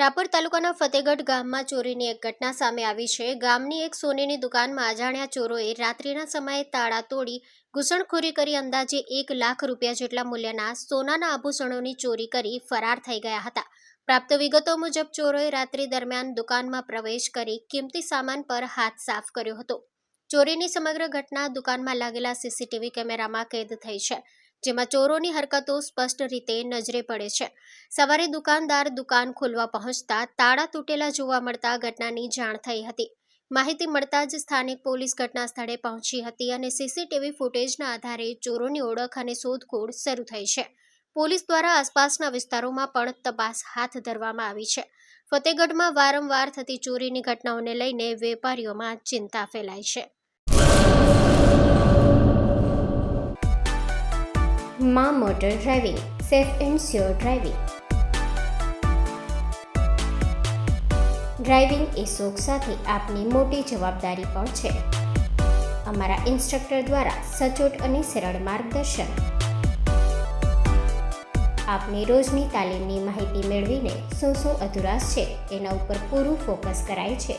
રાપર તાલુકાના ફતેગઢ ગામમાં ચોરીની એક ઘટના સામે આવી છે। ગામની એક સોનીની દુકાનમાં અજાણ્યા ચોરોએ રાત્રિના સમયે તાળા તોડી ઘૂસણખોરી કરી અંદાજે 1 લાખ રૂપિયા જેટલા મૂલ્યના સોનાના આભૂષણોની ચોરી કરી ફરાર થઈ ગયા હતા। પ્રાપ્ત વિગતો મુજબ ચોરોએ રાત્રિ દરમિયાન દુકાનમાં પ્રવેશ કરી કિંમતી સામાન પર હાથ સાફ કર્યો હતો। ચોરીની સમગ્ર ઘટના દુકાનમાં લાગેલા સીસીટીવી કેમેરામાં કેદ થઈ છે, જેમાં ચોરોની હરકતો સ્પષ્ટ રીતે નજરે પડે છે। સવારે દુકાનદાર દુકાન ખોલવા પહોંચતા તાળા તૂટેલા જોવા મળતા ઘટનાની જાણ થઈ હતી। માહિતી મળતા જ સ્થાનિક પોલીસ ઘટના સ્થળે પહોંચી હતી અને સીસીટીવી ફૂટેજના આધારે ચોરોની ઓળખ અને શોધખોળ શરૂ થઈ છે। પોલીસ દ્વારા આસપાસના વિસ્તારોમાં પણ તપાસ હાથ ધરવામાં આવી છે। ફતેગઢમાં વારંવાર થતી ચોરીની ઘટનાઓને લઈને વેપારીઓમાં ચિંતા ફેલાઈ છે। માં motor driving, safe and sure driving. Driving એ શોખ સાથે આપની મોટી જવાબદારી પણ છે। અમારા ઇન્સ્ટ્રક્ટર દ્વારા સચોટ અને સરળ માર્ગદર્શન આપની રોજની તાલીમની માહિતી મેળવીને શું અધુરાશ છે તેના ઉપર પૂરું ફોકસ કરાય છે।